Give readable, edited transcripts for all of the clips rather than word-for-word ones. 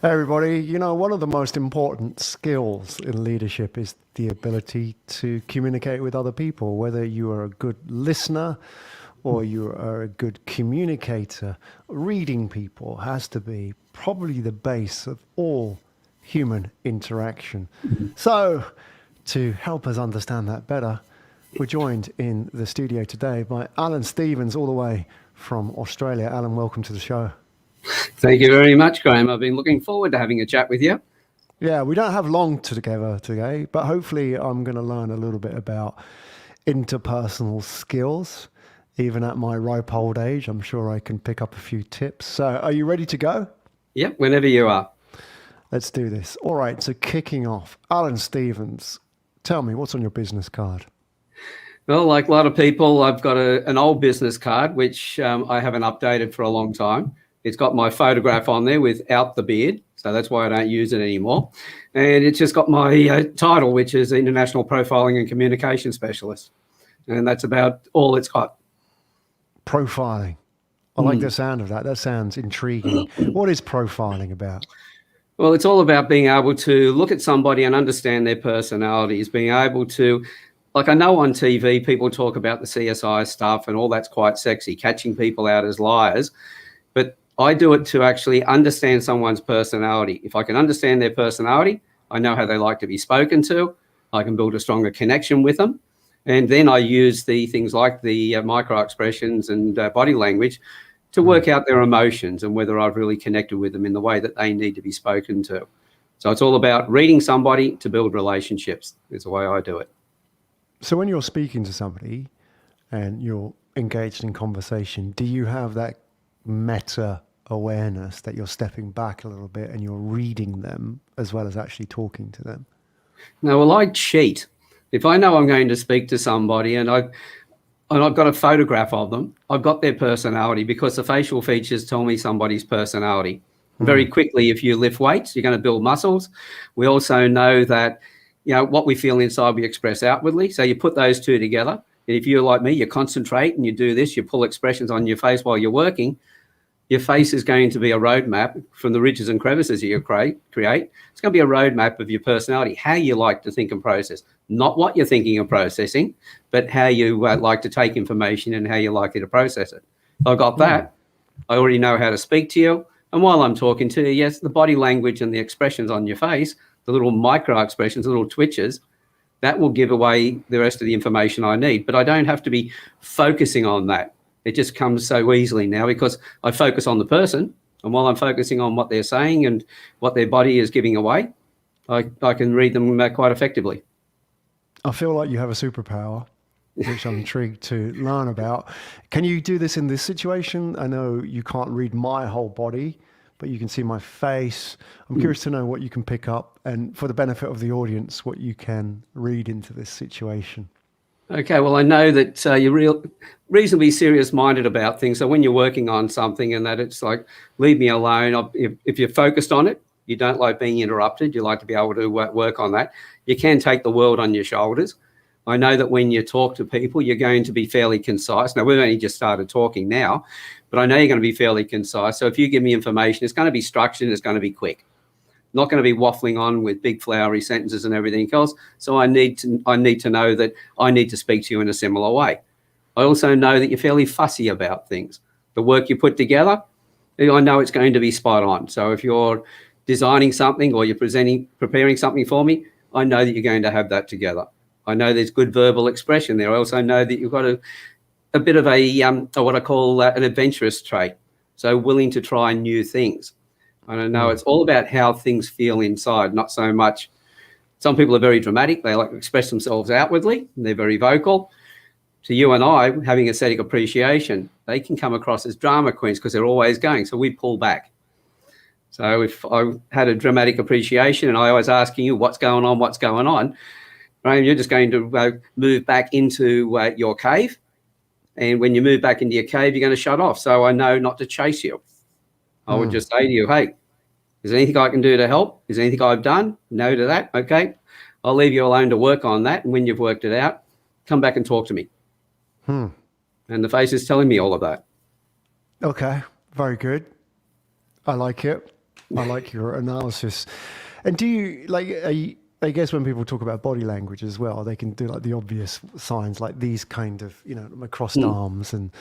Hey everybody, one of the most important skills in leadership is the ability to communicate with other people, whether you are a good listener or you are a good communicator. Reading people has to be probably the base of all human interaction. So, to help us understand that better, we're joined in the studio today by Alan Stevens, all the way from Australia. Alan, welcome to the show. Thank you very much, Graham. I've been looking forward to having a chat with you. Yeah, we don't have long together today, but hopefully I'm going to learn a little bit about interpersonal skills. Even at my ripe old age, I'm sure I can pick up a few tips. So are you ready to go? Yep, whenever you are. Let's do this. All right, so kicking off, Alan Stevens, tell me, what's on your business card? Well, like a lot of people, I've got an old business card, which I haven't updated for a long time. It's got my photograph on there without the beard, so that's why I don't use it anymore. And it's just got my title, which is International Profiling and Communication Specialist. And that's about all it's got. Profiling. I like the sound of that. That sounds intriguing. What is profiling about? Well, it's all about being able to look at somebody and understand their personalities, being able to, like I know on TV, people talk about the CSI stuff and all that's quite sexy, catching people out as liars. But I do it to actually understand someone's personality. If I can understand their personality, I know how they like to be spoken to. I can build a stronger connection with them. And then I use the things like the micro expressions and body language to work out their emotions and whether I've really connected with them in the way that they need to be spoken to. So it's all about reading somebody to build relationships is the way I do it. So when you're speaking to somebody and you're engaged in conversation, do you have that meta awareness that you're stepping back a little bit and you're reading them as well as actually talking to them? No, well, I cheat. If I know I'm going to speak to somebody and I've got a photograph of them, I've got their personality because the facial features tell me somebody's personality. Very quickly, if you lift weights, you're going to build muscles. We also know that, what we feel inside, we express outwardly. So you put those two together. And if you're like me, you concentrate and you do this, you pull expressions on your face while you're working. Your face is going to be a roadmap from the ridges and crevices you create. It's going to be a roadmap of your personality, how you like to think and process, not what you're thinking and processing, but how you like to take information and how you're likely to process it. If I've got that, I already know how to speak to you. And while I'm talking to you, yes, the body language and the expressions on your face, the little micro expressions, the little twitches, that will give away the rest of the information I need. But I don't have to be focusing on that. It just comes so easily now because I focus on the person. And while I'm focusing on what they're saying and what their body is giving away, I can read them quite effectively. I feel like you have a superpower, which I'm intrigued to learn about. Can you do this in this situation? I know you can't read my whole body, but you can see my face. I'm curious to know what you can pick up and, for the benefit of the audience, what you can read into this situation. Okay, well, I know that you're reasonably serious-minded about things. So when you're working on something and that it's like, leave me alone. If you're focused on it, you don't like being interrupted. You like to be able to work on that. You can take the world on your shoulders. I know that when you talk to people, you're going to be fairly concise. Now, we've only just started talking now, but I know you're going to be fairly concise. So if you give me information, it's going to be structured, it's going to be quick. Not going to be waffling on with big flowery sentences and everything else. So I need to know that I need to speak to you in a similar way. I also know that you're fairly fussy about things. The work you put together, I know it's going to be spot on. So if you're designing something or you're preparing something for me, I know that you're going to have that together. I know there's good verbal expression there. I also know that you've got a bit of what I call an adventurous trait. So willing to try new things. I don't know. It's all about how things feel inside, not so much. Some people are very dramatic. They like to express themselves outwardly. And they're very vocal. To you and I, having aesthetic appreciation, they can come across as drama queens because they're always going. So we pull back. So if I had a dramatic appreciation and I was asking you what's going on, right, you're just going to move back into your cave. And when you move back into your cave, you're going to shut off. So I know not to chase you. I would just say to you, hey, is there anything I can do to help? Is there anything I've done? No to that. Okay. I'll leave you alone to work on that. And when you've worked it out, come back and talk to me. And the face is telling me all of that. Okay. Very good. I like it. I like your analysis. And do you like? I guess when people talk about body language as well, they can do like the obvious signs, like these kind of, my crossed Mm, arms, and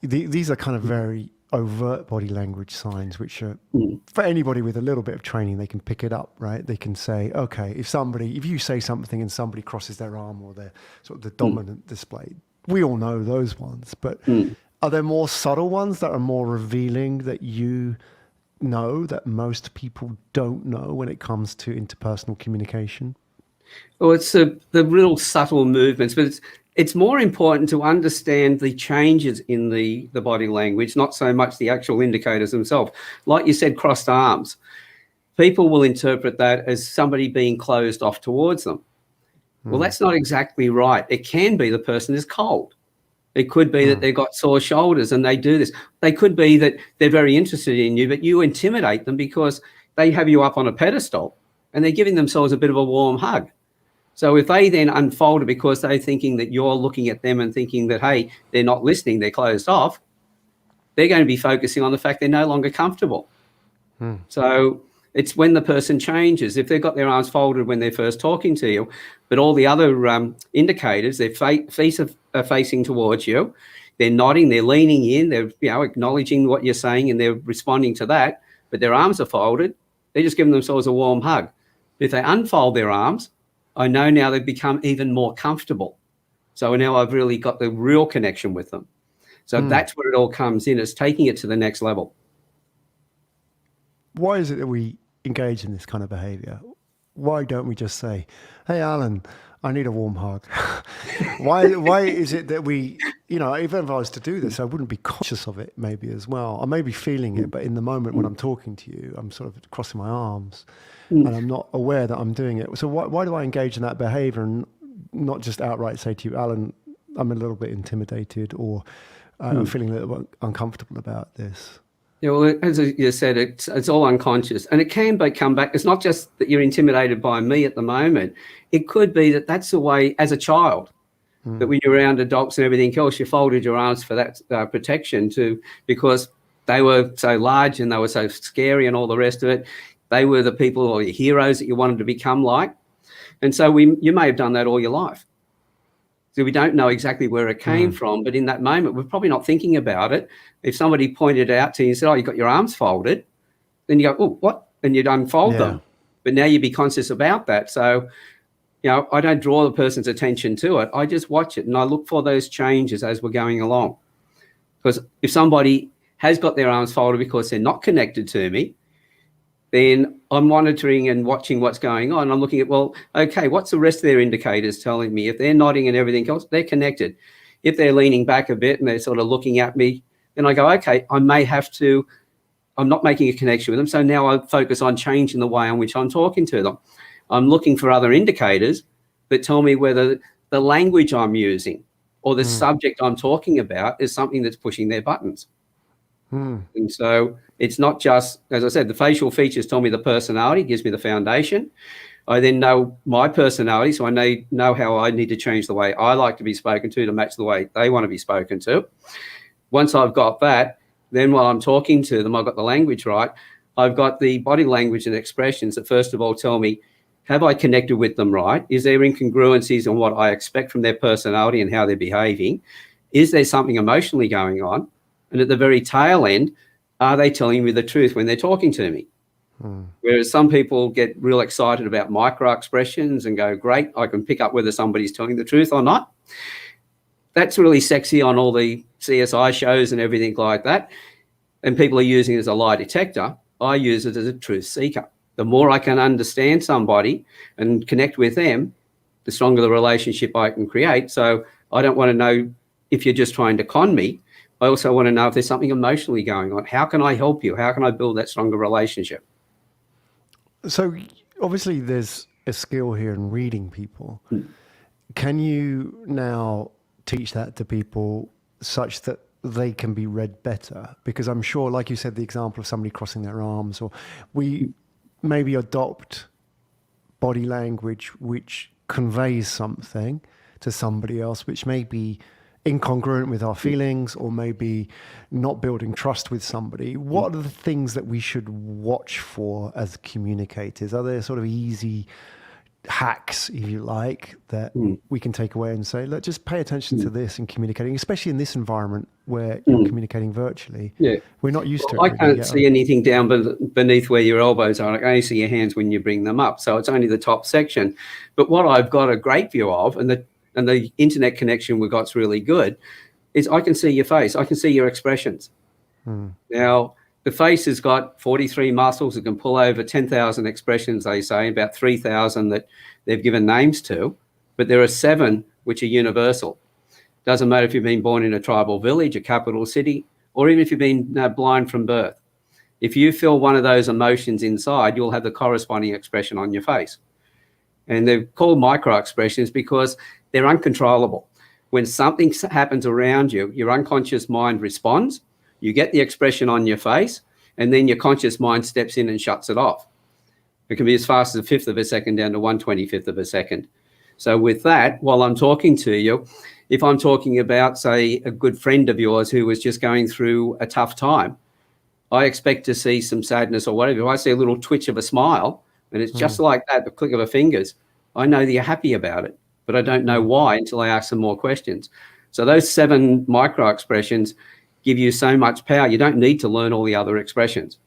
these are kind of very overt body language signs, which are mm, for anybody with a little bit of training, they can pick it up, right? They can say, okay, if you say something and somebody crosses their arm or they're sort of the mm, dominant display, we all know those ones, but mm. are there more subtle ones that are more revealing that you know that most people don't know when it comes to interpersonal communication? Well, it's the real subtle movements, but it's more important to understand the changes in the body language, not so much the actual indicators themselves. Like you said, crossed arms. People will interpret that as somebody being closed off towards them. Well, Mm, that's not exactly right. It can be the person is cold. It could be that mm, they've got sore shoulders and they do this. They could be that they're very interested in you, but you intimidate them because they have you up on a pedestal and they're giving themselves a bit of a warm hug. So if they then unfold it because they're thinking that you're looking at them and thinking that, hey, they're not listening, they're closed off, they're going to be focusing on the fact they're no longer comfortable. mm, So it's when the person changes. If they've got their arms folded when they're first talking to you, but all the other indicators, their feet are facing towards you, they're nodding, they're leaning in, they're acknowledging what you're saying and they're responding to that, but their arms are folded, they're just giving themselves a warm hug. If they unfold their arms, I know now they've become even more comfortable. So now I've really got the real connection with them. So mm. that's where it all comes in. It's taking it to the next level. Why is it that we engage in this kind of behavior? Why don't we just say, "Hey, Alan, I need a warm hug"? Why is it that we, even if I was to do this, I wouldn't be conscious of it maybe as well. I may be feeling it, but in the moment when I'm talking to you, I'm sort of crossing my arms and I'm not aware that I'm doing it. So why do I engage in that behavior and not just outright say to you, "Alan, I'm a little bit intimidated," or "I'm feeling a little bit uncomfortable about this"? Well, as you said, it's all unconscious, and it can come back. It's not just that you're intimidated by me at the moment. It could be that that's the way, as a child, that when you're around adults and everything else, you folded your arms for that protection because they were so large and they were so scary and all the rest of it. They were the people or your heroes that you wanted to become like, and so you may have done that all your life. So we don't know exactly where it came from, but in that moment, we're probably not thinking about it. If somebody pointed out to you and said, "Oh, you've got your arms folded," then you go, "Oh, what?" And you'd unfold Yeah. them. But now you'd be conscious about that. So, I don't draw the person's attention to it. I just watch it and I look for those changes as we're going along. Because if somebody has got their arms folded because they're not connected to me, then I'm monitoring and watching what's going on. I'm looking at, well, okay, what's the rest of their indicators telling me? If they're nodding and everything else, they're connected. If they're leaning back a bit and they're sort of looking at me, then I go, okay, I'm not making a connection with them. So now I focus on changing the way in which I'm talking to them. I'm looking for other indicators that tell me whether the language I'm using or the subject I'm talking about is something that's pushing their buttons. And so it's not just, as I said, the facial features tell me the personality, gives me the foundation. I then know my personality, so I know how I need to change the way I like to be spoken to match the way they want to be spoken to. Once I've got that, then while I'm talking to them, I've got the language right. I've got the body language and expressions that first of all tell me, have I connected with them right? Is there incongruencies in what I expect from their personality and how they're behaving? Is there something emotionally going on? And at the very tail end, are they telling me the truth when they're talking to me? Whereas some people get real excited about micro expressions and go, great, I can pick up whether somebody's telling the truth or not. That's really sexy on all the CSI shows and everything like that. And people are using it as a lie detector. I use it as a truth seeker. The more I can understand somebody and connect with them, the stronger the relationship I can create. So I don't want to know if you're just trying to con me. I also want to know if there's something emotionally going on. How can I help you? How can I build that stronger relationship? So obviously there's a skill here in reading people. Can you now teach that to people such that they can be read better? Because I'm sure, like you said, the example of somebody crossing their arms, or we maybe adopt body language which conveys something to somebody else, which may be incongruent with our feelings, or maybe not building trust with somebody, what are the things that we should watch for as communicators? Are there sort of easy hacks, if you like, that we can take away and say, look, just pay attention to this in communicating, especially in this environment where you're communicating virtually? Yeah. We're not used to it. I really can't yet, see anything down beneath where your elbows are. I can only see your hands when you bring them up. So it's only the top section. But what I've got a great view of, and the internet connection we've got's really good, is I can see your face. I can see your expressions. Now, the face has got 43 muscles. It can pull over 10,000 expressions, they say, about 3,000 that they've given names to. But there are 7 which are universal. Doesn't matter if you've been born in a tribal village, a capital city, or even if you've been blind from birth. If you feel one of those emotions inside, you'll have the corresponding expression on your face. And they're called micro expressions because they're uncontrollable. When something happens around you, your unconscious mind responds, you get the expression on your face, and then your conscious mind steps in and shuts it off. It can be as fast as a fifth of a second down to 1/25th of a second. So with that, while I'm talking to you, if I'm talking about, say, a good friend of yours who was just going through a tough time, I expect to see some sadness or whatever. If I see a little twitch of a smile, and it's just like that, the click of her fingers, I know that you're happy about it, but I don't know why until I ask some more questions. So those 7 micro expressions give you so much power. You don't need to learn all the other expressions.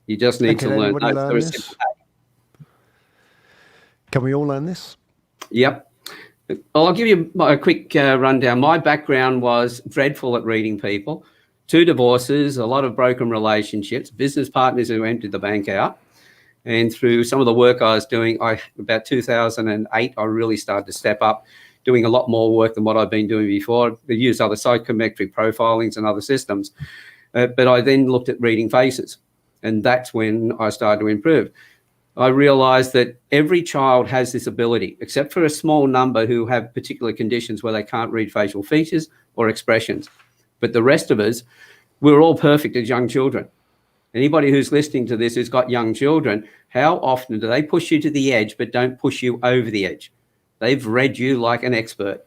You just need to learn those. Learn this? Can we all learn this? Yep. I'll give you a quick rundown. My background was dreadful at reading people. 2 divorces, a lot of broken relationships, business partners who emptied the bank out. And through some of the work I was doing, about 2008, I really started to step up, doing a lot more work than what I've been doing before. I used other psychometric profilings and other systems. But I then looked at reading faces. And that's when I started to improve. I realized that every child has this ability, except for a small number who have particular conditions where they can't read facial features or expressions. But the rest of us, we're all perfect as young children. Anybody who's listening to this who's got young children, how often do they push you to the edge but don't push you over the edge? They've read you like an expert.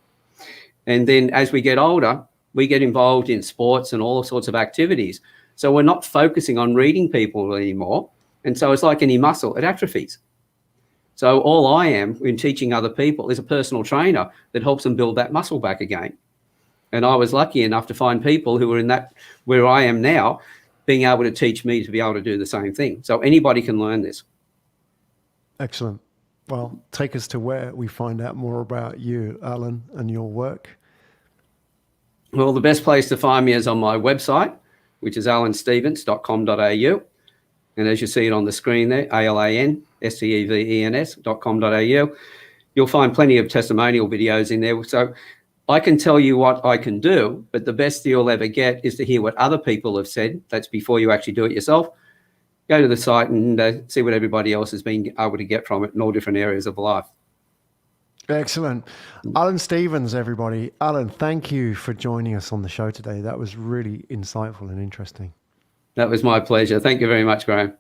And then as we get older, we get involved in sports and all sorts of activities. So we're not focusing on reading people anymore. And so it's like any muscle, it atrophies. So all I am in teaching other people is a personal trainer that helps them build that muscle back again. And I was lucky enough to find people who were in that, where I am now, being able to teach me to be able to do the same thing. So anybody can learn this. Excellent. Well, take us to where we find out more about you, Alan, and your work. Well, the best place to find me is on my website, which is alanstevens.com.au. And as you see it on the screen there, alanstevens.com.au. You'll find plenty of testimonial videos in there. So I can tell you what I can do, but the best you'll ever get is to hear what other people have said. That's before you actually do it yourself. Go to the site and see what everybody else has been able to get from it in all different areas of life. Excellent. Alan Stevens, everybody. Alan, thank you for joining us on the show today. That was really insightful and interesting. That was my pleasure. Thank you very much, Graham.